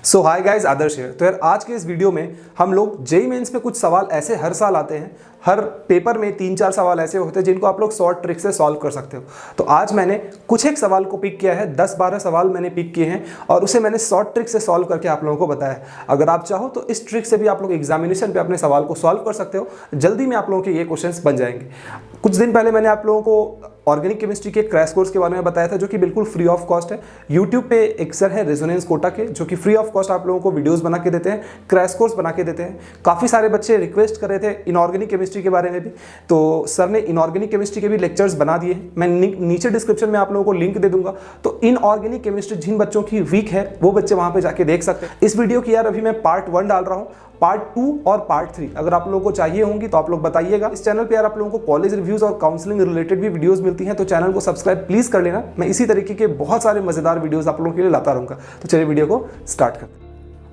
सो hi guys, आदर्श है। तो यार आज के इस वीडियो में हम लोग जेईई मेंस में कुछ सवाल ऐसे हर साल आते हैं, हर पेपर में 3-4 सवाल ऐसे होते हैं जिनको आप लोग शॉर्ट ट्रिक से सॉल्व कर सकते हो। तो आज मैंने कुछ एक सवाल को पिक किया है, 10-12 सवाल मैंने पिक किए हैं और उसे मैंने शॉर्ट ट्रिक से सॉल्व करके आप लोगों को बताया। अगर आप चाहो तो इस ट्रिक से भी आप लोग एग्जामिनेशन पे अपने सवाल को सॉल्व कर सकते हो। जल्दी में आप लोगों के ये क्वेश्चंस बन जाएंगे। कुछ दिन पहले मैंने आप लोगों को ऑर्गेनिक केमिस्ट्री के क्रैश कोर्स के बारे में बताया था, जो कि बिल्कुल फ्री ऑफ कॉस्ट है। यूट्यूब पे एक सर है रेजोनेंस कोटा के, जो कि फ्री ऑफ कॉस्ट आप लोगों को वीडियोस बना के देते हैं, क्रैश कोर्स बना के देते हैं। काफ़ी सारे बच्चे रिक्वेस्ट कर रहे थे इनऑर्गेनिक केमिस्ट्री के बारे में भी, तो सर ने इनऑर्गेनिक केमिस्ट्री के भी लेक्चर्स बना दिए हैं। मैं नीचे डिस्क्रिप्शन में आप लोगों को लिंक दे दूंगा। तो इनऑर्गेनिक केमिस्ट्री जिन बच्चों की वीक है वो बच्चे वहाँ पे जाके देख सकते हैं। इस वीडियो की यार अभी मैं पार्ट 1 डाल रहा हूँ, पार्ट 2 और पार्ट 3 अगर आप लोगों को चाहिए होंगी तो आप लोग बताइएगा। इस चैनल पे यार आप लोगों को कॉलेज रिव्यूज और काउंसलिंग रिलेटेड भी वीडियोस मिलती हैं, तो चैनल को सब्सक्राइब प्लीज कर लेना। मैं इसी तरीके के बहुत सारे मजेदार वीडियोस आप लोगों के लिए लाता रहूंगा। तो चलिए वीडियो को स्टार्ट करते हैं।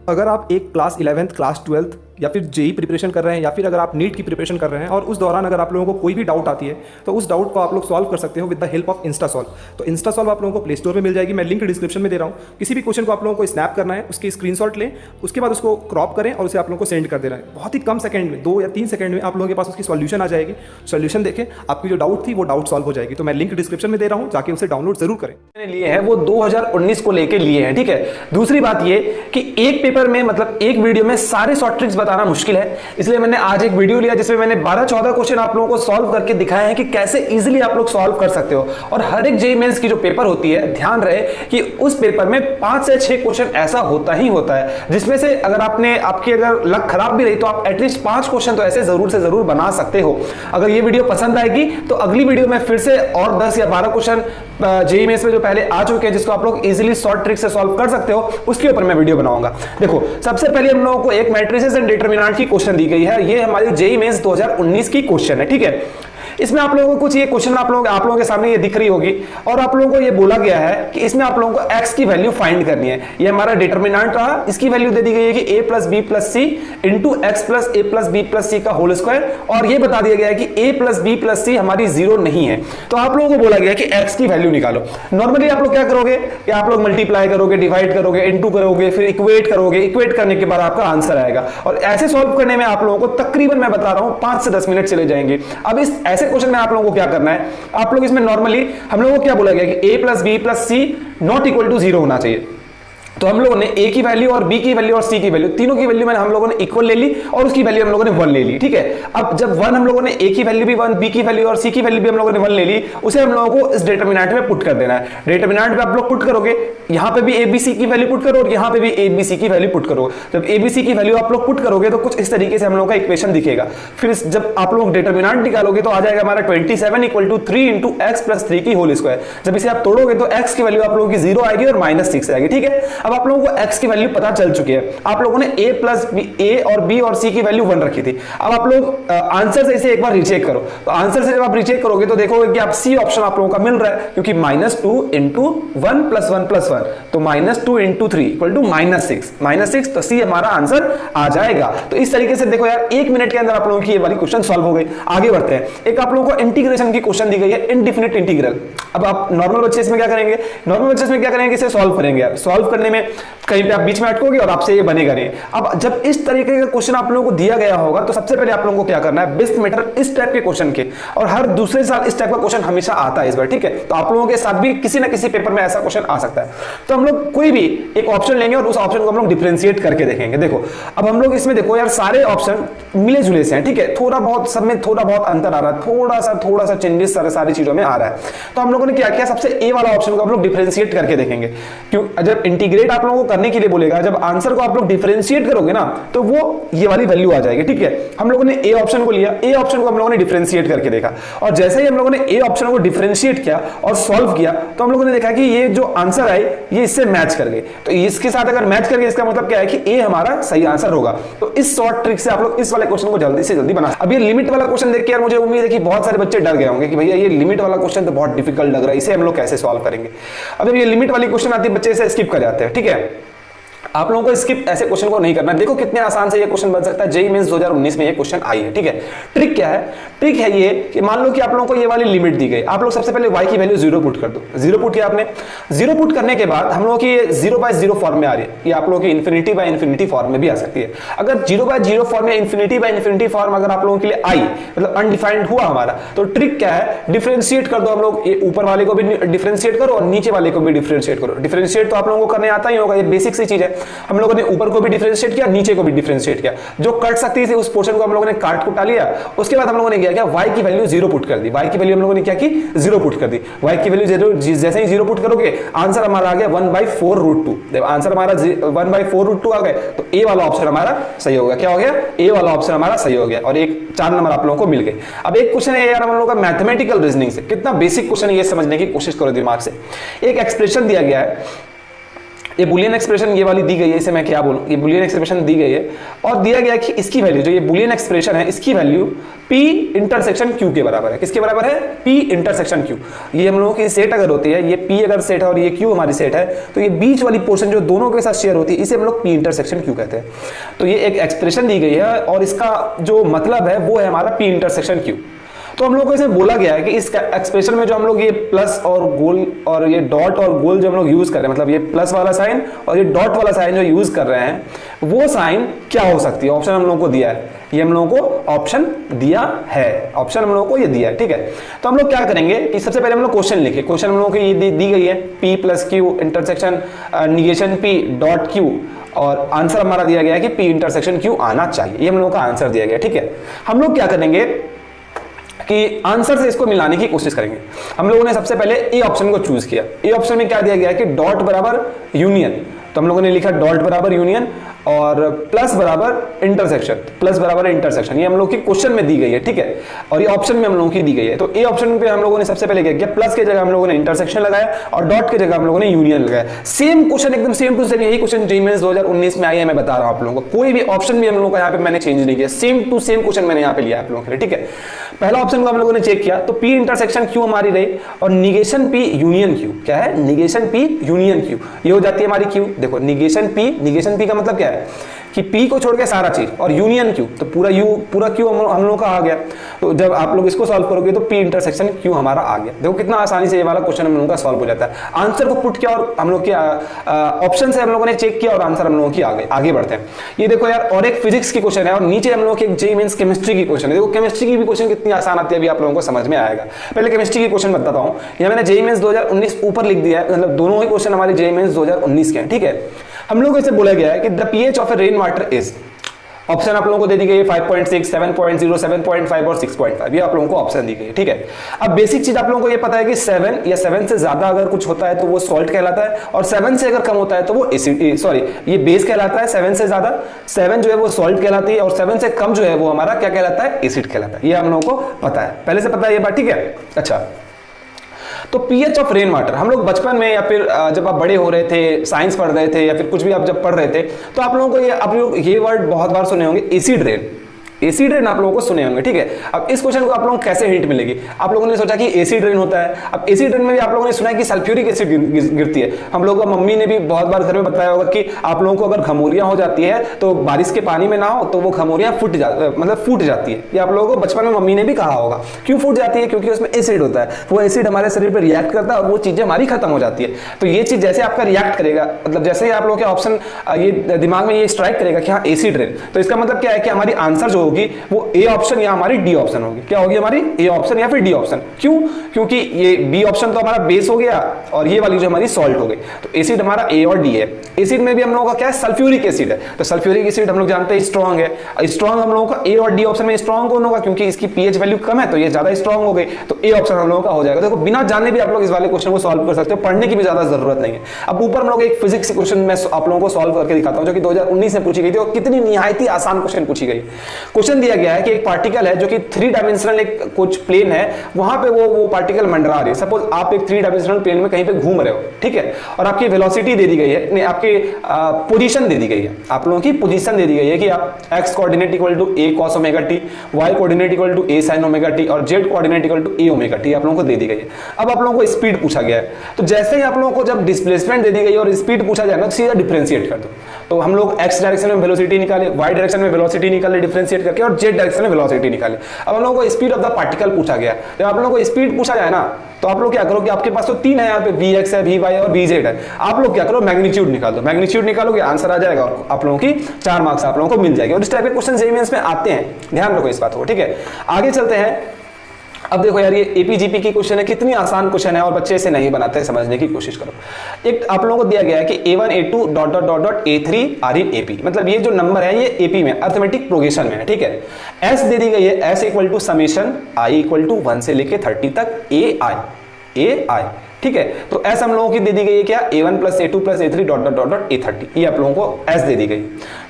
अगर आप एक क्लास 11th, क्लास 12th या फिर जेईई प्रिपरेशन कर रहे हैं, या फिर अगर आप नीट की प्रिपरेशन कर रहे हैं और उस दौरान अगर आप लोगों को कोई भी डाउट आती है तो उस डाउट को आप लोग सॉल्व कर सकते हो विद द हेल्प ऑफ इंस्टासॉल्व। तो इंस्टासॉल्व आप लोगों को प्ले स्टोर में मिल जाएगी, मैं लिंक डिस्क्रिप्शन में दे रहा हूँ। किसी भी क्वेश्चन को आप लोगों को स्नैप करना है, उसकी स्क्रीनशॉट लें, उसके बाद उसको क्रॉप करें और उसे आप लोगों को सेंड कर देना है। बहुत ही कम सेकंड में, 2 या 3 सेकंड में आप लोगों के पास उसकी सॉल्यूशन आ जाएगी। सॉल्यूशन देखें, आपकी जो डाउट थी वो डाउट सॉल्व हो जाएगी। तो मैं लिंक डिस्क्रिप्शन में दे रहा हूँ, जाके उसे डाउनलोड जरूर करें। मैंने लिए हैं वो 2019 को लेके लिए हैं, ठीक है। दूसरी बात ये कि एक पेपर में मतलब एक वीडियो में सारे शॉर्ट ट्रिक्स बताना मुश्किल है, इसलिए मैंने आज एक वीडियो लिया जिसमें मैंने 12-14 क्वेश्चन आप लोगों को सॉल्व करके दिखाए हैं कि कैसे इजीली आप लोग सॉल्व कर सकते हो। और हर एक जेईई मेंस की जो पेपर होती है, ध्यान रहे कि उस पेपर में 5 से 6 क्वेश्चन ऐसा होता ही होता है जिसमें से अगर आपकी अगर लक खराब भी रही तो आप एटलीस्ट 5 क्वेश्चन तो ऐसे जरूर से जरूर बना सकते हो। अगर ये वीडियो पसंद आएगी तो अगली वीडियो में फिर से और 10 या 12 क्वेश्चन जेईई मेंस में जो पहले आ चुके हैं जिसको आप लोग इजीली शॉर्ट ट्रिक से सॉल्व कर सकते हो, उसके ऊपर मैं वीडियो बनाऊंगा। देखो, सबसे पहले हम लोगों को एक मैट्रिसेस एंड डिटरमिनेंट की क्वेश्चन दी गई है। ये हमारी जेईई मेंस 2019 की क्वेश्चन है, ठीक है। इसमें आप लोगों को कुछ ये क्वेश्चन आप लोगों के सामने ये दिख रही होगी और आप लोगों को ये बोला गया है कि इसमें आप लोगों को x की वैल्यू फाइंड करनी है। ये हमारा डिटरमिनेंट रहा, इसकी वैल्यू दे दी गई है कि a plus B plus c into x plus a plus B plus c का होल स्क्वायर, और ये बता दिया गया है कि a प्लस बी प्लस सी हमारी 0 नहीं है। तो आप लोगों को बोला गया कि x की वैल्यू निकालो। नॉर्मली आप लोग क्या करोगे कि आप लोग मल्टीप्लाई करोगे, डिवाइड करोगे, इंटू करोगे, फिर इक्वेट करोगे। इक्वेट करने के बाद आपका आंसर आएगा और ऐसे सॉल्व करने में आप लोगों को तकरीबन मैं बता रहा हूं 5 से 10 मिनट चले जाएंगे। अब इस ऐसे क्वेश्चन में आप लोगों को क्या करना है, आप लोग इसमें नॉर्मली हम लोगों को क्या बोला गया कि a plus B plus C not equal to 0 होना चाहिए। तो हम लोगों ने a की वैल्यू और b की वैल्यू और c की वैल्यू, तीनों की वैल्यू में हम लोगों ने इक्वल ले ली और उसकी वैल्यू हम लोगों ने 1 ले ली, ठीक है। अब जब 1 हम लोगों ने a की वैल्यू भी 1, b की वैल्यू और c की वैल्यू भी हम लोगों ने 1 ले ली, उसे हम लोगों को इस डिटरमिनेंट में पुट कर देना है। डिटरमिनेंट पे आप लोग पुट करोगे, यहां पे भी abc की वैल्यू पुट करो और यहां पे भी abc की वैल्यू पुट करो। जब abc की वैल्यू आप लोग पुट करोगे तो कुछ इस तरीके से हम लोगों का इक्वेशन दिखेगा। फिर जब आप लोग डिटरमिनेंट निकालोगे तो आ जाएगा हमारा 27 equal to 3 into x plus 3 की होल स्क्वायर। जब इसे आप तोड़ोगे तो x की वैल्यू आप लोगों की 0 आएगी और -6 आएगी, ठीक है। अब आप लोगों को x की वैल्यू पता चल चुकी है। आप लोगों ने a प्लस a और b और c की वैल्यू 1 रखी थी। अब आप लोग आंसर से इसे एक बार रीचेक करो। तो आंसर से जब आप रीचेक करोगे तो देखोगे कि आप c ऑप्शन आप लोगों का मिल रहा है, क्योंकि -2 इंटू 1 प्लस 1 प्लस 1, तो -2 इंटू 3 इक्वल टू -6, तो c हमारा आंसर आ जाएगा। तो इस तरीके से देखो यार, 1 मिनट के अंदर आप लोगों की ये वाली क्वेश्चन सॉल्व हो गई। आगे बढ़ते हैं। एक आप लोगों को इंटीग्रेशन की क्वेश्चन दी गई है, इनडिफिनिट इंटीग्रल। अब आप नॉर्मल बच्चे इसमें क्या करेंगे, इसे सॉल्व करेंगे यार। सॉल्व करने में कहीं पे आप बीच में अटकोगे और आपसे ये बनेगा नहीं। अब जब इस तरीके का क्वेश्चन आप लोगों को दिया गया होगा तो सबसे पहले आप लोगों को क्या करना है, बेस्ट मेथड इस टाइप के क्वेश्चन के, और हर दूसरे साल इस टाइप का क्वेश्चन हमेशा आता है इस बार, ठीक है। तो आप लोगों के साथ भी किसी ना किसी पेपर में ऐसा क्वेश्चन आ सकता है। तो हम लोग कोई भी एक ऑप्शन लेंगे और उस ऑप्शन को हम लोग डिफरेंशिएट करके देखेंगे। देखो, अब हम लोग इसमें देखो यार, सारे ऑप्शन मिले जुले से हैं, ठीक है। थोड़ा बहुत सब में थोड़ा बहुत अंतर आ रहा है, थोड़ा सा चेंजेस सारी चीजों में आ रहा है। तो हम लोगों ने क्या किया, सबसे ए वाला ऑप्शन को हम लोग डिफरेंशिएट करके देखेंगे। क्यों, जब इंटीग्रेट आप लोगों को करने के लिए बोलेगा, जब आंसर को आप लोग डिफरेंशिएट करोगे ना तो वो ये वाली वैल्यू आ जाएगी, ठीक है। हम लोगों ने ए ऑप्शन को लिया, ए ऑप्शन को हम लोगों ने डिफरेंशिएट करके देखा, और जैसे ही हम लोगों ने ए ऑप्शन को डिफरेंशिएट किया और सॉल्व किया तो हम लोगों ने देखा कि ये जो आंसर आए ये इससे मैच कर गए। तो इसके साथ अगर मैच कर गए, इसका मतलब क्या है कि ए हमारा सही आंसर होगा। तो इस शॉर्ट ट्रिक से आप लोग इस वाले क्वेश्चन को जल्दी से जल्दी बना। अब ये लिमिट वाला क्वेश्चन देख के यार मुझे उम्मीद है कि बहुत सारे बच्चे डर गए होंगे कि भैया ये लिमिट वाला क्वेश्चन तो बहुत डिफिकल्ट लग रहा है, इसे हम लोग कैसे सॉल्व करेंगे। अब जब ये लिमिट वाली क्वेश्चन आती है बच्चे इसे स्किप कर जाते हैं, ठीक है। आप लोगों को स्किप ऐसे क्वेश्चन को नहीं करना। देखो कितने आसान से ये क्वेश्चन बन सकता है, जेईई मेंस 2019 में ये क्वेश्चन आई है, ठीक है। ट्रिक क्या है? ट्रिक है ये कि मान लो कि आप लोगों को ये वाली लिमिट दी गई, आप लोग सबसे पहले y की वैल्यू 0 पुट कर दो। 0 पुट किया आपने, 0 पुट करने के बाद हम लोगों की 0/0 फॉर्म में आ रही है, ये आप लोगों की इन्फिनिटी बाय इन्फिनिटी फॉर्म में भी आ सकती है। अगर 0/0 फॉर्म या इन्फिनिटी बाय इन्फिनिटी फॉर्म अगर आप लोगों के लिए आई, मतलब अनडिफाइंड हुआ हमारा, तो ट्रिक क्या है? डिफरेंशिएट कर दो। हम लोग ये ऊपर वाले को भी डिफरेंशिएट करो और नीचे वाले को भी डिफरेंशिएट करो। डिफरेंशिएट तो आप लोगों को करने आता ही होगा, ये बेसिक सी चीज है। हम लोगों ने ऊपर को भी डिफरेंशिएट किया, नीचे को भी डिफरेंशिएट किया। जो कट सकती थी उस पोर्शन को हम लोगों ने काट कुटा लिया। उसके बाद हम लोगों ने क्या y की वैल्यू 0 पुट कर दी। y की वैल्यू हम लोगों ने क्या की? 0 पुट कर दी। y की वैल्यू 0, जैसे ही 0 पुट करोगे आंसर हमारा आ गया 1/4√2। जब आंसर हमारा 1/4√2 आ गए तो ए वाला ऑप्शन हमारा सही हो गया। क्या हो गया? ए वाला ऑप्शन हमारा सही हो गया और एक 4 नंबर आप लोगों को मिल गए। अब एक क्वेश्चन है यार हम लोगों का मैथमेटिकल रीजनिंग से, कितना बेसिक क्वेश्चन है ये समझने की कोशिश करो दिमाग से। एक एक्सप्रेशन दिया गया है, ये बुलियन एक्सप्रेशन ये वाली दी गई है, इसे मैं क्या बोलूं, ये बुलियन एक्सप्रेशन दी गई है और दिया गया कि इसकी वैल्यू, जो ये बुलियन एक्सप्रेशन है इसकी वैल्यू P इंटरसेक्शन Q के बराबर है। किसके बराबर है? P intersection Q। ये हम लोगों की सेट अगर होती है, ये P अगर सेट है और ये Q हमारी सेट है, तो ये बीच वाली पोर्शन जो दोनों के साथ शेयर होती है इसे हम लोग P इंटरसेक्शन Q कहते हैं। तो ये एक एक्सप्रेशन दी गई है और इसका जो मतलब है वो है हमारा P इंटरसेक्शन Q। तो हम लोग को इसमें बोला गया है कि इस एक्सप्रेशन में जो हम लोग ये प्लस और गोल और ये डॉट और गोल जो हम लोग यूज कर रहे हैं, मतलब ये प्लस वाला साइन और ये डॉट वाला साइन जो यूज कर रहे हैं, वो साइन क्या हो सकती है? ऑप्शन हम लोगों को दिया है, ये हम लोगों को ऑप्शन दिया है, ऑप्शन हम लोगों को ये दिया है, ठीक है। तो हम लोग क्या करेंगे कि सबसे पहले हम लोग क्वेश्चन लिखे। क्वेश्चन हम लोगों को ये दी गई है P + Q intersection negation P dot Q और आंसर हमारा दिया गया है कि P इंटरसेक्शन Q आना चाहिए। ये हम लोगों का आंसर दिया गया, ठीक है। हम लोग क्या करेंगे कि आंसर से इसको मिलाने की कोशिश करेंगे। हम लोगों ने सबसे पहले ए ऑप्शन को चूज किया। ए ऑप्शन में क्या दिया गया है कि डॉट बराबर यूनियन, तो हम लोगों ने लिखा डॉट बराबर यूनियन और प्लस बराबर इंटरसेक्शन, प्लस बराबर इंटरसेक्शन, ये हम लोग की क्वेश्चन में दी गई है, ठीक है। और ये ऑप्शन में हम लोगों की दी गई है। तो ए ऑप्शन पे हम लोगों ने सबसे पहले क्या किया? प्लस की जगह हम लोगों ने इंटरसेक्शन लगाया और डॉट की जगह हम लोगों ने यूनियन लगाया। सेम क्वेश्चन, एकदम सेम टू सेम यही क्वेश्चन जेईई मेंस 2019 में आई है, मैं बता रहा हूं आप लोगों को। कोई भी ऑप्शन भी हम लोगों का यहाँ पे मैंने चेंज नहीं किया, सेम टू सेम क्वेश्चन मैंने यहाँ पे लिया आप लोगों के लिए, ठीक है। पहला ऑप्शन को हम लोगों ने चेक किया तो P इंटरसेक्शन Q हमारी रही और निगेशन P यूनियन Q। क्या है? निगेशन P यूनियन Q, ये हो जाती है हमारी Q। देखो निगेशन P का मतलब क्या है कि P को छोड़ के सारा चीज और यूनियन Q, तो पूरा Q हम लोगों का आ गया। तो जब आप लोग इसको सॉल्व करोगे तो P इंटरसेक्शन Q हमारा आ गया। देखो कितना आसानी से ये वाला क्वेश्चन हम लोगों का सॉल्व हो जाता है। आंसर को पुट किया और हम लोग ऑप्शन से हम लोगों ने चेक किया और आंसर हम लोगों की आगे बढ़ते हैं। ये देखो यार, और एक फिजिक्स की क्वेश्चन है और नीचे हम लोग एक जेईई मेंस केमिस्ट्री की क्वेश्चन है। देखो केमिस्ट्री की भी क्वेश्चन कितनी आसान आती है अभी आप लोगों को समझ में आएगा। पहले केमिस्ट्री की क्वेश्चन बताता हूँ। ये मैंने जेईई मेंस 2019 ऊपर लिख दिया है, मतलब दोनों ही क्वेश्चन हमारे जेईई मेंस 2019 के हैं, ठीक है। हम लोग को इसे बोला गया है कि the pH of A rain water is, option आप लोगों को दे दी गई है 5.6, 7.0, 7.5 और 6.5, ये आप लोगों को ऑप्शन दी गई है, ठीक है। अब बेसिक चीज आप लोगों को ये पता है कि 7 या 7 से ज्यादा अगर कुछ होता है तो वो सॉल्ट कहलाता है और 7 से अगर कम होता है तो वो एसिड, सॉरी ये बेस कहलाता है। 7 से ज्यादा 7 जो है वो सॉल्ट कहलाती है और 7 से कम जो है वो हमारा क्या कहलाता है? एसिड कहलाता है। ये हम लोगों को पता है, पहले से पता है ये बात, ठीक है। अच्छा, तो pH ऑफ रेन वाटर, हम लोग बचपन में या फिर जब आप बड़े हो रहे थे, साइंस पढ़ रहे थे या फिर कुछ भी आप जब पढ़ रहे थे तो आप लोगों को आप लोग ये वर्ड बहुत बार सुने होंगे, एसिड रेन। एसिड रेन आप लोगों को सुने होंगे, ठीक है। अब इस क्वेश्चन को आप लोगों को कैसे हिंट मिलेगी? आप लोगों ने सोचा कि एसिड रेन होता है। अब एसिड रेन में भी आप लोगों ने सुना है कि सल्फ्यूरिक एसिड गिरती है। हम लोगों को मम्मी ने भी बहुत बार घर में बताया होगा कि आप लोगों को अगर खमोरियां हो जाती है तो बारिश के पानी में ना हो तो वो खमोरियां फूट जाती है। ये आप लोगों को बचपन में मम्मी ने भी कहा होगा। क्यों फूट जाती है? क्योंकि उसमें एसिड होता है, वो एसिड हमारे शरीर पर रिएक्ट करता है और वो चीजें हमारी खत्म हो जाती है। तो ये चीज जैसे आपका रिएक्ट करेगा, मतलब जैसे ही आप लोगों के ऑप्शन ये दिमाग में ये स्ट्राइक करेगा कि हाँ एसिड रेन, तो इसका मतलब क्या है कि हमारी आंसर जो होगी वो ए ऑप्शन या हमारी डी ऑप्शन होगी। क्या होगी हमारी? ए ऑप्शन या फिर डी ऑप्शन। क्यों? क्योंकि ये बी ऑप्शन तो हमारा बेस हो गया और ये वाली जो हमारी सॉल्ट हो गई। तो एसिड हमारा ए और डी है। एसिड में भी हम लोगों का क्या है? सल्फ्यूरिक एसिड है। तो सल्फ्यूरिक एसिड हम लोग जानते हैं स्ट्रॉन्ग है। स्ट्रॉन्ग हम लोगों का ए और डी ऑप्शन में स्ट्रॉन्ग कौन होगा? क्योंकि इसकी पीएच वैल्यू कम है तो ये ज्यादा स्ट्रॉन्ग हो गई, तो ए ऑप्शन हम लोगों का हो जाएगा। देखो बिना जाने भी आप लोग इस वाले क्वेश्चन को सॉल्व कर सकते हो, पढ़ने की भी ज्यादा जरूरत नहीं है। अब ऊपर हम लोग एक फिजिक्स क्वेश्चन में आप लोगों को सॉल्व करके दिखाता हूं जो कि 2019 में पूछी गई थी और कितनी निहायती आसान क्वेश्चन पूछी गई। क्वेश्चन दिया गया है कि एक पार्टिकल है जो कि 3 डायमेंशनल एक कुछ प्लेन है, वहां पे वो पार्टिकल मंडरा रही है। सपोज आप एक 3 डायमेंशनल प्लेन में कहीं पे घूम रहे हो, ठीक है, और आपकी वेलोसिटी दे दी गई है, नहीं आपकी पोजीशन दे दी गई है, आप लोगों की पोजीशन दे दी गई है कि आप x coordinate equal to a cos omega t, y coordinate equal to a sin omega t और z coordinate equal to a omega t आप लोगों को दे दी गई है। अब आप लोगों को स्पीड पूछा गया है, तो जैसे ही आप लोगों को जब डिस्प्लेसमेंट दे दी गई और स्पीड पूछा जाए ना, तो सीधा डिफरेंशिएट कर दो। तो हम लोग x डायरेक्शन में वेलोसिटी निकाले, y डायरेक्शन में वेलोसिटी निकाले डिफरेंशिएट करके, और z डायरेक्शन में वेलोसिटी निकाले। अब हम लोगों को स्पीड ऑफ द पार्टिकल पूछा गया। जब आप लोगों को स्पीड पूछा जाए ना, तो आप लोग क्या करो कि आपके पास तो 3 है यहाँ पे, vx है, vy है और vz है। आप लोग क्या करो, मैग्नीट्यूड निकाल दो, मैग्नीट्यूड निकालोगे आंसर आ जाएगा और आप लोगों की 4 मार्क्स आप लोगों को मिल जाएंगे। और इस टाइप के क्वेश्चन जेईई मेंस में आते हैं, ध्यान रखो इस बात को, ठीक है। आगे चलते हैं। अब देखो यार, ये एपीजीपी की क्वेश्चन है, कितनी आसान क्वेश्चन है और बच्चे इसे नहीं बनाते, समझने की कोशिश करो। एक आप लोगों को दिया गया है कि a1 a2 dot dot dot dot a3 are in AP, मतलब ये जो नंबर है ये एपी में अर्थमेटिक प्रोग्रेशन में है, ठीक है। s दे दी गई है, s equal to summation i equal to 1 से लेके 30 तक a i, ठीक है। तो s हम लोगों की दे दी गई है क्या, a1 plus a2 plus a3 dot dot dot dot a30, ये आप लोगों को s दे दी गई।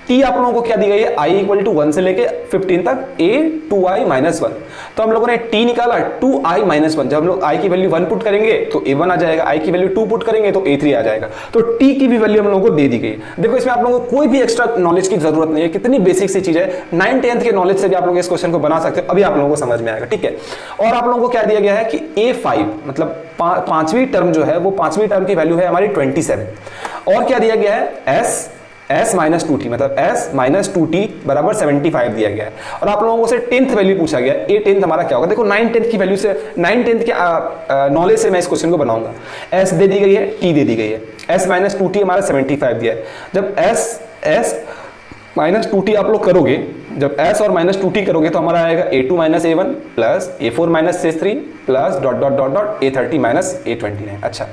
t आप लोगों को क्या दी गई है, i इक्वल टू 1 से लेके 15 तक a 2i माइनस 1। तो हम लोगों ने t निकाला 2i माइनस 1। जब हम लोग i की वैल्यू 1 पुट करेंगे तो a1 आ जाएगा, i की वैल्यू 2 पुट करेंगे तो a3 आ जाएगा। तो t की भी वैल्यू हम लोगों को दे दी गई है। देखो इसमें आप लोगों को कोई भी एक्स्ट्रा नॉलेज की जरूरत नहीं है, कितनी बेसिक सी चीज है। 9th-10th के नॉलेज से भी आप लोग इस क्वेश्चन को बना सकते हो, अभी आप लोगों को समझ में आएगा, ठीक है। और आप लोगों को क्या दिया गया है कि a5 मतलब पांचवी टर्म जो है, वो पांचवी टर्म की वैल्यू है हमारी 27। और क्या दिया गया है, s माइनस 2t मतलब s माइनस 2t बराबर 75 दिया गया है। और आप लोगों से 10th वैल्यू पूछा गया है, a10th हमारा क्या होगा। देखो 9th-10th की वैल्यू से, 9th-10th के नॉलेज से मैं इस क्वेश्चन को बनाऊंगा। s दे दी गई है, t दे दी गई है, s माइनस 2t हमारा 75 दिया है। जब s माइनस 2t आप लोग करोगे, जब s और माइनस 2t करोगे तो हमारा आएगा a2 minus a1 plus a4 minus a3 plus dot dot dot dot a30 minus a29। अच्छा,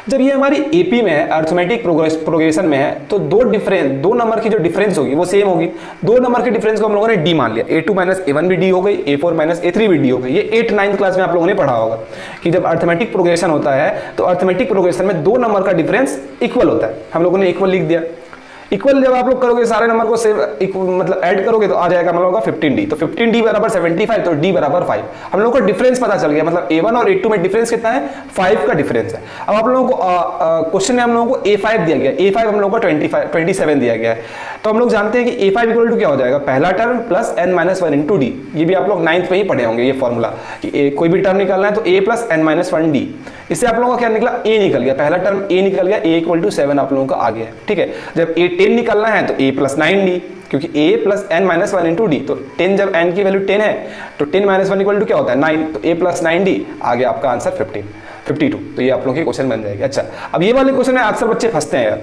जब ये हमारी एपी में है, अर्थमेटिक प्रोग्रेशन में है, तो दो नंबर की जो डिफरेंस होगी वो सेम होगी। 2 नंबर के डिफरेंस को हम लोगों ने डी मान लिया, a2 माइनस a1 भी डी हो गई, a4 माइनस a3 भी डी हो गई। ये 8th-9th क्लास में आप लोगों ने पढ़ा होगा कि जब अर्थमेटिक प्रोग्रेशन होता है तो अर्थमेटिक प्रोग्रेशन में 2 नंबर का डिफरेंस इक्वल होता है। हम लोगों ने इक्वल लिख दिया। इक्वल जब आप लोग करोगे, सारे नंबर को सेम मतलब ऐड करोगे तो आ जाएगा हम लोगों का 15d। तो 15d बराबर 75, तो d बराबर 5। हम लोगों को डिफरेंस पता चल गया, मतलब a1 और a2 में डिफरेंस कितना है, 5 का डिफरेंस है। अब आप लोगों को क्वेश्चन में हम लोगों को a5 दिया गया, a5 हम लोगों को 27 दिया गया है। तो हम लोग जानते हैं कि a5 इक्वल टू क्या हो जाएगा, पहला term plus n minus 1 into D. ये भी आप लोग 9th में ही पढ़े होंगे ये फॉर्मूला कि कोई भी टर्म निकालना है तो a plus n minus 1d। इससे आप लोगों का क्या निकला, a निकल गया, पहला टर्म a निकल गया, a इक्वल टू 7 आप लोगों का आ गया है, ठीक है। जब a 10 निकलना है तो a प्लस 9d, क्योंकि a plus n minus 1 into D. तो 10 जब n की वैल्यू 10 है तो 10 माइनस 1 इक्वल टू क्या होता है, 9। तो a प्लस 9d आ गया आपका आंसर 52। तो ये आप लोगों के क्वेश्चन बन जाएगा। अच्छा, अब ये वाले क्वेश्चन में अक्सर बच्चे फंसते हैं यार।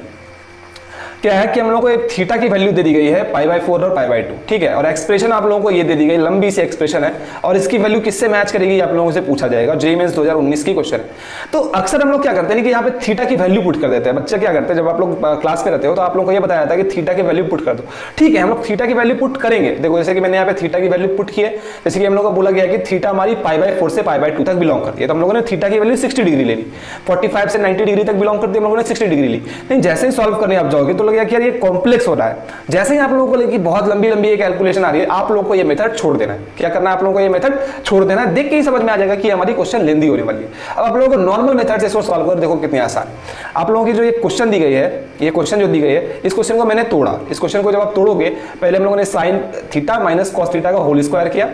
क्या है कि हम लोगों को एक थीटा की वैल्यू दे दी गई है π/4 और π/2, ठीक है। और एक्सप्रेशन आप लोगों को ये दे दी गई, लंबी सी एक्सप्रेशन है, और इसकी वैल्यू किससे मैच करेगी आप लोगों से पूछा जाएगा। जेईई मेंस 2019 की क्वेश्चन है। तो अक्सर हम लोग क्या करते हैं कि यहाँ पे थीटा की वैल्यू पुट कर देते हैं। बच्चे क्या करते हैं, जब आप लोग क्लास में रहते हो तो आप लोग को ये बताया जाता है कि थीटा की वैल्यू पुट कर दो, ठीक है। हम लोग थीटा की वैल्यू पुट करेंगे। देखो जैसे कि मैंने यहाँ पे थीटा की वैल्यू पुट की है, जैसे कि हम लोग को बोला गया कि थीटा हमारी π/4 से π/2 तक बिलोंग करती है। तो हम लोगों ने थीटा की वैल्यू 60 डिग्री ले ली, 45 से 90 डिग्री तक बिलोंग करती है, हम लोगों ने 60 डिग्री ली। लेकिन जैसे ही सॉल्व करने आप जाओगे तो लगेगा कि यार ये कॉम्प्लेक्स हो रहा है। जैसे ही आप लोगों को लगे कि बहुत लंबी लंबी कैलकुलेशन आ रही है, आप लोगों को ये मेथड छोड़ देना है। क्या करना है आप लोगों को, ये मेथड छोड़ देना है। देख के ही समझ में आ जाएगा कि हमारी क्वेश्चन लेंदी होने वाली है। अब आप लोगों को नॉर्मल मेथड से इसको सॉल्व कर देखो कितनी आसान है। आप लोगों की जो ये क्वेश्चन दी गई है, ये क्वेश्चन जो दी गई है, इस क्वेश्चन को मैंने तोड़ा। इस क्वेश्चन को जब आप तोड़ोगे, पहले हम लोगों ने sine theta minus cos theta का होल स्क्वायर किया।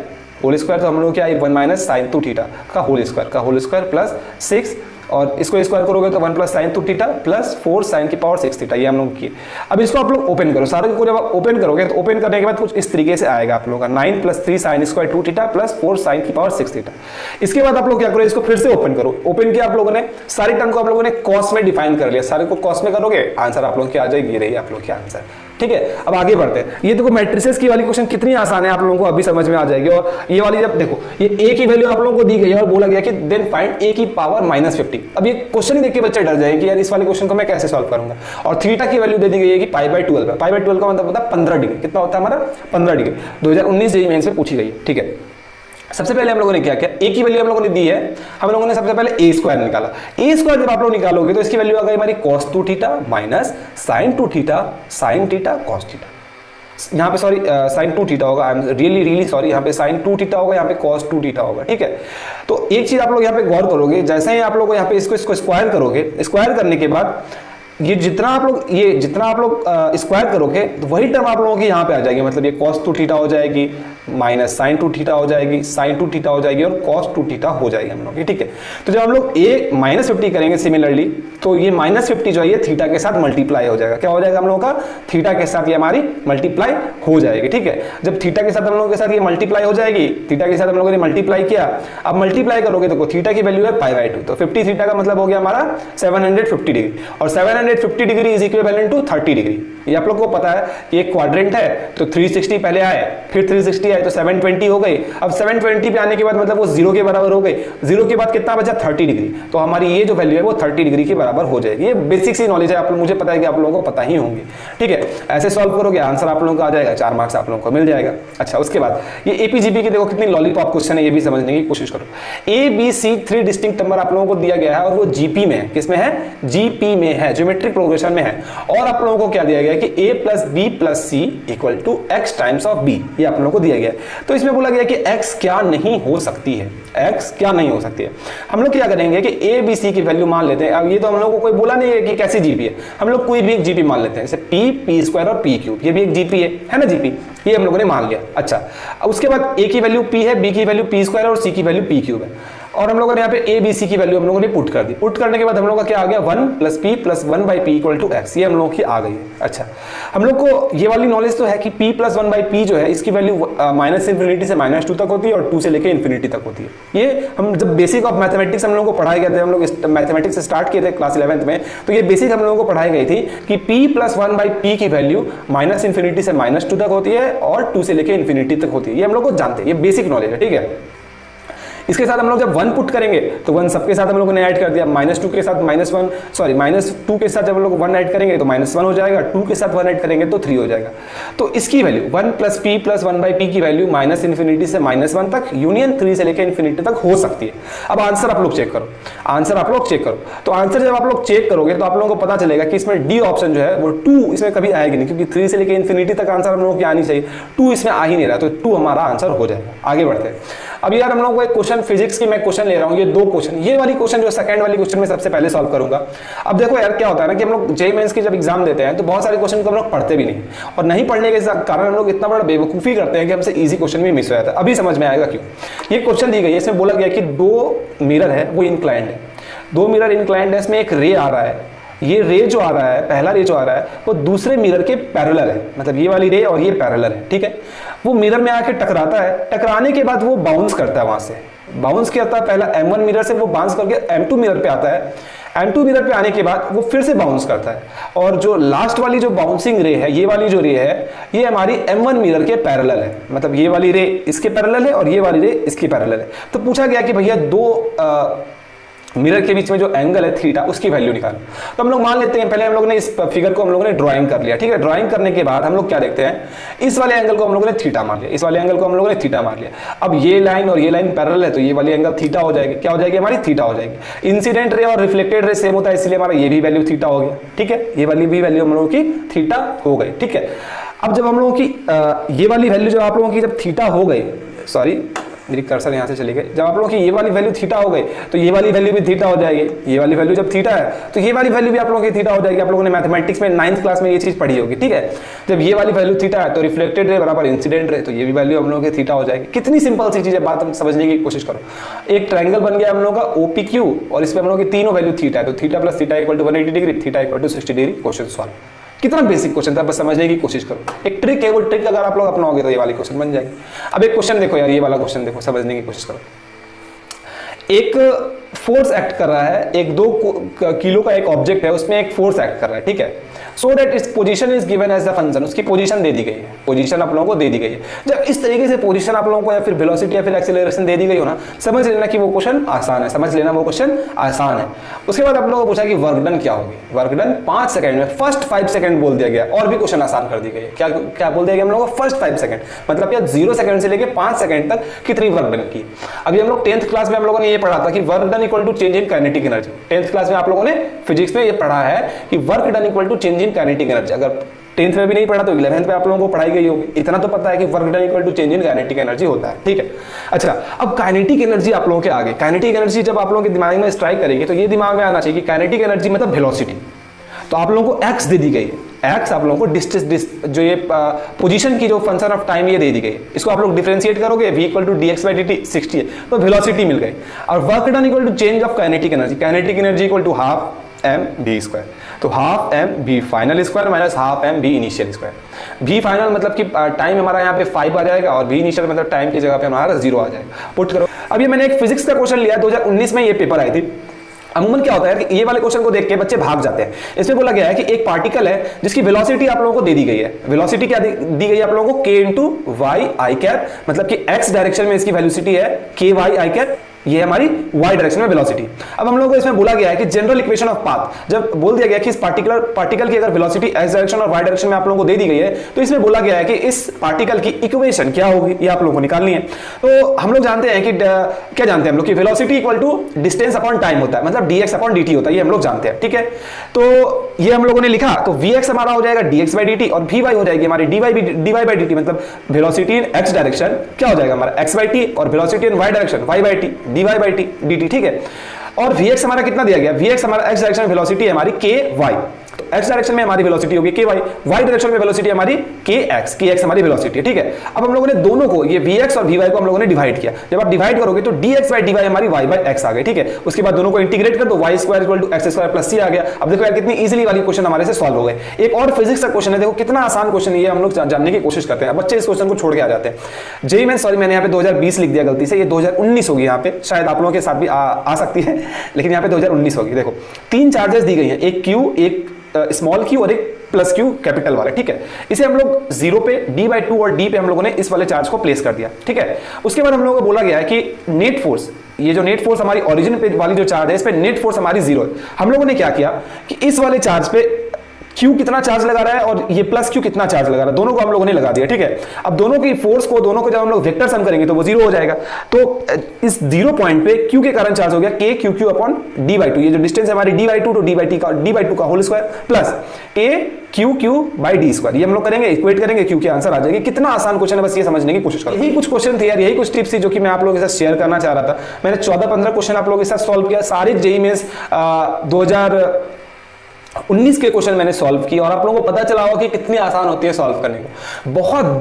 होल स्क्वायर तो हम लोग क्या, 1 माइनस साइन 2 थीटा का होल स्क्वायर प्लस 6, और इसको स्क्वायर करोगे तो 1 plus sine 2 theta plus 4 sine की पावर 6 थीटा। ये हम लोग किए। अब इसको आप लोग ओपन करो, सारे को जब आप ओपन करोगे तो ओपन करने के बाद कुछ इस तरीके से आएगा आप लोगों का 9 plus 3 sine square 2 theta plus 4 sine की पावर 6 थीटा। इसके बाद आप लोग क्या करो, इसको फिर से ओपन करो। ओपन किया आप लोगों ने, सारी टर्म को आप लोगों ने कॉस में डिफाइन कर लिया। सारे को कॉस में करोगे, आंसर आप लोगों की आ जाएगी, ये रही आप लोग की आंसर, ठीक है। अब आगे बढ़ते हैं। ये देखो मैट्रिसेस की वाली क्वेश्चन कितनी आसान है, आप लोगों को अभी समझ में आ जाएगी। और ये वाली जब देखो, ये a की वैल्यू आप लोगों को दी गई है और बोला गया कि देन फाइंड a की पावर -50। अब ये क्वेश्चन देख के बच्चे डर जाएंगे कि यार इस वाले क्वेश्चन को मैं कैसे सॉल्व करूंगा। और थीटा की वैल्यू दे दी गई है कि π/12 है। π/12 का मतलब होता है 15 डिग्री। कितना होता है हमारा, 15 डिग्री। 2019 जेईई मेंस में पूछी गई है, ठीक है। सबसे पहले हम लोगों ने क्या किया, a की वैल्यू हम लोगों ने दी है, हम लोगों ने सबसे पहले a स्क्वायर निकाला। a स्क्वायर जब आप लोग निकालोगे तो इसकी वैल्यू आ गई हमारी cos 2 theta minus sin 2 theta sin theta cos theta. यहाँ पे सॉरी साइन 2 थीटा होगा, आई एम रियली सॉरी, यहाँ पे साइन 2 थीटा होगा, यहाँ पे कॉस 2 थीटा होगा, ठीक है। तो एक चीज आप लोग यहाँ पे गौर करोगे, जैसे ही आप लोग यहाँ पे इसको स्क्वायर करोगे, स्क्वायर करने के बाद ये जितना आप लोग स्क्वायर करोगे तो वही टर्म आप लोगों की यहाँ पे आ जाएगी, मतलब ये cos 2 थीटा हो जाएगी माइनस साइन 2 थीटा हो जाएगी, साइन 2 थीटा हो जाएगी और cos 2 थीटा हो जाएगी हम लोग की, ठीक है। तो जब हम लोग a माइनस 50 करेंगे सिमिलरली, तो ये माइनस 50 जो है ये थीटा के साथ मल्टीप्लाई हो जाएगा, क्या हो जाएगा हम लोगों का, थीटा के साथ ये हमारी मल्टीप्लाई हो जाएगी, ठीक है। जब थीटा के साथ हम लोगों के साथ ये मल्टीप्लाई हो जाएगी, थीटा के साथ हम लोगों ने मल्टीप्लाई किया, अब मल्टीप्लाई करोगे तो थीटा की वैल्यू है π/2, तो 50 थीटा का मतलब हो गया हमारा 750 डिग्री, और 750 degree is equivalent to 30 degree. ये आप लोग को पता है कि एक क्वाड्रेंट है, तो 360 पहले आए, फिर 360 आए, तो 720 हो गई। अब 720 पे आने के बाद मतलब वो 0 के बराबर हो गई, 0 के बाद कितना बचा, 30 डिग्री, तो हमारी ये जो वैल्यू है वो 30 डिग्री के बराबर हो जाएगी। ये बेसिक सी नॉलेज है, आप लोग, मुझे पता है कि आप लोगों को पता ही होंगे, ठीक है। ऐसे सॉल्व करोगे आंसर आप लोगों का आ जाएगा, 4 मार्क्स आप लोगों को मिल जाएगा। अच्छा, उसके बाद ये एपीजीपी की देखो कितनी लॉलीपॉप क्वेश्चन है, ये भी समझने की कोशिश करो। A B C 3 distinct number आप लोगों को दिया गया है और वो जीपी में है, किसमें है, जीपी में है, ज्योमेट्रिक प्रोग्रेशन में है। और आप लोगों को क्या दिया गया है कि a plus B plus C equal to x times of B, ये आप लोगों को दिया गया है। तो इसमें बोला गया कि x क्या नहीं हो सकती है, x क्या नहीं हो सकती है। हम लोग क्या करेंगे कि a b c की वैल्यू मान लेते हैं। अब ये तो हम लोग को कोई बोला नहीं है कि कैसी जीपी है, हम लोग कोई भी एक जीपी मान लेते हैं, जैसे p p स्क्वायर और p क्यूब, ये भी एक जीपी है ना, जीपी, ये हम लोगों ने मान लिया। अच्छा, अब उसके बाद a की वैल्यू p है, b की वैल्यू p स्क्वायर और c की वैल्यू p क्यूब है, और हम लोगों ने यहाँ पे a b c की वैल्यू हम लोगों ने पुट कर दी। पुट करने के बाद हम लोगों का क्या आ गया, 1 plus p plus 1 by p equal to x, ये हम लोगों की आ गई है। अच्छा, हम लोग को ये वाली नॉलेज तो है कि p प्लस 1 बाई p जो है इसकी वैल्यू माइनस इन्फिनिटी से -2 तक होती है और 2 से लेकर इन्फिनिटी तक होती है। ये हम जब बेसिक ऑफ मैथमेटिक्स हम लोगों को पढ़ाए गए थे, हम लोग मैथमेटिक्स से स्टार्ट किए थे क्लास 11th में, तो ये बेसिक हम लोगों को पढ़ाई गई थी कि p प्लस 1 बाई p की वैल्यू माइनस इन्फिनिटी से -2 तक होती है और 2 से लेकर इन्फिनिटी तक होती है। ये हम लोग को जानते हैं, ये बेसिक नॉलेज है, ठीक है। इसके साथ हम लोग जब 1 पुट करेंगे तो 1 सबके साथ हम लोगों ने ऐड कर दिया, -2 के साथ -2 के साथ जब हम लोग 1 ऐड करेंगे तो -1 हो जाएगा, 2 के साथ 1 ऐड करेंगे तो 3 हो जाएगा। तो इसकी value 1 plus p plus 1 by p की वैल्यू माइनस इन्फिनिटी से -1 तक यूनियन 3 से लेकर इन्फिनिटी तक हो सकती है। अब आंसर आप लोग चेक करो, तो आंसर जब आप लोग चेक करोगे तो आप लोगों को पता चलेगा कि इसमें डी ऑप्शन जो है वो 2 इसमें कभी आएगी नहीं, क्योंकि 3 से लेकर इन्फिनिटी तक आंसर हम लोगों की आनी चाहिए, 2 इसमें आ ही नहीं रहा, तो 2 हमारा आंसर हो जाएगा। आगे बढ़ते हैं। अब यार हम लोग को एक क्वेश्चन फिजिक्स की मैं क्वेश्चन ले रहा हूँ, ये 2 क्वेश्चन, ये वाली क्वेश्चन जो सेकंड वाली क्वेश्चन में सबसे पहले सॉल्व करूंगा। अब देखो यार क्या होता है ना कि हम लोग जेईई मेंस की जब एग्जाम देते हैं तो बहुत सारे क्वेश्चन को हम लोग पढ़ते भी नहीं, और नहीं पढ़ने के कारण हम लोग इतना बड़ा बेवकूफी करते हैं कि हमसे इजी क्वेश्चन भी मिस हो जाता है। अभी समझ में आएगा क्यों। ये क्वेश्चन दी गई है, इसमें बोला गया कि 2 मिरर है वो इंक्लाइंड है, 2 मिरर इंक्लाइंड है, इसमें एक रे आ रहा है, ये रे जो आ रहा है, पहला रे जो आ रहा है वो दूसरे मिरर के पैरेलल है, मतलब ये वाली रे और ये पैरेलल है, ठीक है। वो मिरर में आके टकराता है, टकराने के बाद वो बाउंस करता है, वहां से बाउंस किया था पहला M1 मिरर से, वो बाउंस करके M2 मिरर पे आता है, M2 मिरर पे आने के बाद वो फिर से बाउंस करता है, और जो लास्ट वाली जो बाउंसिंग रे है, ये वाली जो रे है ये हमारी M1 मिरर के पैरेलल है, मतलब ये वाली रे इसके पैरेलल है और ये वाली रे इसके पैरेलल है। तो पूछा गया कि भैया 2 मिरर के बीच में जो एंगल है थीटा, उसकी वैल्यू निकालो। तो हम लोग मान लेते हैं, पहले हम लोग ने इस फिगर को हम लोगों ने ड्राइंग कर लिया, ठीक है। ड्राइंग करने के बाद हम लोग क्या देखते हैं, इस वाले एंगल को हम लोगों ने थीटा मार लिया, इस वाले एंगल को हम लोगों ने थीटा मार लिया। अब ये लाइन और ये लाइन पैरेलल है, तो ये वाली एंगल थीटा हो जाएगी, क्या हो जाएगी हमारी, थीटा हो जाएगी। इंसिडेंट रे और रिफ्लेक्टेड रे सेम होता है, इसलिए हमारा ये भी वैल्यू थीटा हो गया, ठीक है। ये वाली भी वैल्यू हम लोगों की थीटा हो गई, ठीक है। अब जब हम लोगों की ये वाली वैल्यू जब आप लोगों की जब थीटा हो गई, सॉरी मेरी कर्सर यहाँ से चली गई, जब आप लोगों की ये वाली वैल्यू थीटा हो गई तो ये वाली वैल्यू भी थीटा हो जाएगी। ये वाली वैल्यू जब थीटा है तो ये वाली वैल्यू भी आप लोगों की थीटा हो जाएगी। आप लोगों ने मैथमेटिक्स में 9th क्लास में ये चीज पढ़ी होगी, ठीक है। जब ये वाली वैल्यू थीटा है तो रिफ्लेक्टेड रे बराबर इंसिडेंट रे, तो ये भी वैल्यू हम लोगों की थीटा हो जाएगी। कितनी सिंपल सी चीज है, बात हम समझने की कोशिश करो। एक ट्रायंगल बन गया हम लोगों का OPQ और इसमें हम लोगों की तीनों वैल्यू थीटा है, तो theta plus theta equal to 180 degree, theta equal to 60 degree. Question solve. कितना बेसिक क्वेश्चन था, बस समझने की कोशिश करो। एक ट्रिक है, वो ट्रिक अगर आप लोग अपनाओगे तो ये वाली क्वेश्चन बन जाएगी। अब एक क्वेश्चन देखो यार, ये वाला क्वेश्चन देखो, समझने की कोशिश करो। एक फोर्स एक्ट कर रहा है, एक 2 किलो का एक ऑब्जेक्ट है, उसमें एक फोर्स एक्ट कर रहा है, ठीक है। So that its position is given as the function, उसकी पोजीशन दे दी गई है, पोजीशन आप लोगों को दे दी गई है। जब इस तरीके से पोजीशन आप लोगों को या फिर वेलोसिटी या फिर एक्सेलरेशन दे दी गई हो ना, समझ लेना कि वो क्वेश्चन आसान है, समझ लेना वो क्वेश्चन आसान है। उसके बाद आप लोगों को पूछा कि वर्क डन क्या होगी, वर्क डन 5 सेकंड में, फर्स्ट 5 सेकंड बोल दिया गया, और भी क्वेश्चन आसान कर दी गई है। क्या क्या बोल दिया गया हम लोगों को, फर्स्ट 5 सेकंड, मतलब या 0 सेकंड से लेकर 5 सेकंड तक कितनी वर्क डन की। अभी हम लोग 10th क्लास में हम लोगों ने ये पढ़ा था कि work done equal to change in kinetic energy. 10th class में आप लोगों ने फिजिक्स में ये पढ़ा है कि work done equal to change in kinetic energy. अगर 10th में भी नहीं पढ़ा तो 11th में आप लोगों को पढ़ाई गई होगी। इतना तो पता है कि work done equal to change in kinetic energy होता है, ठीक है। अच्छा, अब काइनेटिक एनर्जी आप लोगों के आगे, काइनेटिक एनर्जी जब आप लोगों के दिमाग में स्ट्राइक करेगी तो ये दिमाग में आना चाहिए कि काइनेटिक एनर्जी मतलब वेलोसिटी। तो आप लोगों को x दे दी गई है, x आप लोगों को डिस्टेंस जो ये पोजीशन की जो फंक्शन ऑफ टाइम ये दे दी गई है, इसको आप लोग डिफरेंशिएट करोगे, v equal to dx by dt 60 है, तो वेलोसिटी मिल गई। और work done equal to change of kinetic energy, kinetic energy equal to half m v square, तो half m v final square minus half m v initial square. V final मतलब कि time हमारा यहाँ पे 5 आ जाएगा और बी इनिशियल मतलब time की जगह पे हमारा 0 आ जाएगा। पुट करो। अब ये मैंने एक फिजिक्स का क्वेश्चन लिया, 2019 में ये पेपर आई थी। अमूमन क्या होता है कि ये वाले क्वेश्चन को देख के बच्चे भाग जाते हैं। इसमें बोला गया है कि एक पार्टिकल है जिसकी वेलोसिटी आप लोगों को दे दी गई है। वेलोसिटी क्या दी गई है आप लोगों को? k इंटू वाई आई कैप, मतलब कि x डायरेक्शन में इसकी वेलोसिटी है k वाई आई कैप, ये हमारी y डायरेक्शन में वेलोसिटी। अब हम लोगों को इसमें बोला गया है कि जनरल इक्वेशन ऑफ पाथ, जब बोल दिया गया कि इस पार्टिकल की अगर वेलोसिटी x डायरेक्शन और y डायरेक्शन में आप लोगों को दे दी गई है, तो इसमें बोला गया है कि इस पार्टिकल की इक्वेशन क्या होगी, ये आप लोगों को निकालनी है। तो हम लोग जानते हैं कि क्या जानते हैं हम लोग कि velocity equal to distance upon time होता है, मतलब dx अपॉन dt होता है, ये हम लोग जानते हैं, ठीक है। तो ये हम लोगों ने लिखा, तो vx हमारा हो जाएगा dx बाई dt और vy हो जाएगी हमारी dy बाई dt, मतलब वेलोसिटी इन x डायरेक्शन क्या हो जाएगा हमारा x बाई t और velocity in y direction y by t dy by dt, ठीक है। और vx हमारा कितना दिया गया? vx हमारा x डायरेक्शन में वेलोसिटी है हमारी ky, तो x डायरेक्शन में हमारी वेलोसिटी होगी ky, y डायरेक्शन में वेलोसिटी हमारी kx हमारी वेलोसिटी है, ठीक है। अब हम लोगों ने दोनों को, ये vx और vy को हम लोगों ने डिवाइड किया। जब आप डिवाइड करोगे तो dx बाई dy हमारी y बाई x आ गई, ठीक है। उसके बाद दोनों को इंटीग्रेट कर दो, y square equal to x square plus c आ गया। अब देखो यार कितनी इजीली वाली क्वेश्चन हमारे से सॉल्व हो गए। एक और फिजिक्स का क्वेश्चन है, देखो कितना आसान क्वेश्चन है, ये हम लोग जानने की कोशिश करते हैं, बच्चे इस क्वेश्चन को छोड़ के आ जाते हैं। जेईई मेंस, सॉरी मैंने यहाँ पे 2020 लिख दिया गलती से, ये 2019 होगी, यहाँ पे शायद आप लोगों के साथ भी आ सकती है, लेकिन यहाँ पे 2019 होगी। देखो 3 चार्जेस दी गई हैं, एक q, एक स्मॉल q और एक प्लस q कैपिटल वाला, ठीक है। इसे हम लोग 0 पे d/2 और d पे हम लोगों ने इस वाले चार्ज को प्लेस कर दिया, ठीक है। उसके बाद हम लोगों को बोला गया है कि नेट फोर्स, ये जो नेट फोर्स हमारी ओरिजिन पे वाली जो चार्ज है, इस पे नेट फोर्स हमारी 0 है। हम लोगों ने क्या किया कि इस वाले चार्ज पे Q कितना चार्ज लगा रहा है और ये प्लस Q कितना चार्ज लगा रहा है, दोनों को हम लोगों ने लगा दिया, ठीक है। अब दोनों की फोर्स को, दोनों को जब हम लोग वेक्टर सम करेंगे तो वो 0 हो जाएगा। तो इस 0 पॉइंट पे Q के कारण चार्ज हो गया k q q upon d/2, ये जो डिस्टेंस है हमारी d/2 तो d/2 का whole square plus k q q by d square, ये हम लोग करेंगे, इक्वेट करेंगे, Q की आंसर आ जाएगी। कितना आसान क्वेश्चन है, बस ये समझने की कोशिश करो। यही कुछ क्वेश्चन थे यार, यही कुछ टिप्स थी जो कि मैं आप लोगों के साथ शेयर करना चाह रहा था। मैंने 14-15 क्वेश्चन आप लोगों के साथ सॉल्व किया, सारे जेईई मेंस 2019 के क्वेश्चन मैंने सॉल्व किए और आप लोगों को पता चला होगा कि कितनी आसान होती है सॉल्व करने को।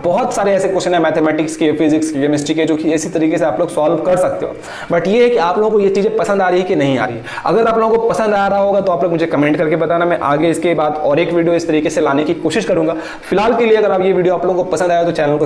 बहुत सारे ऐसे क्वेश्चन है मैथमेटिक्स के, फिजिक्स के, केमिस्ट्री के, जो कि इसी तरीके से आप लोग सॉल्व कर सकते हो। बट ये है कि आप लोगों को ये चीजें पसंद आ रही है कि नहीं आ रही है। अगर आप लोगों को पसंद आ रहा होगा तो आप लोग मुझे कमेंट करके बताना, मैं आगे इसके बाद और एक वीडियो इस तरीके से लाने की कोशिश करूंगा। फिलहाल के लिए अगर आप ये वीडियो आप लोगों को पसंद आया तो चैनल को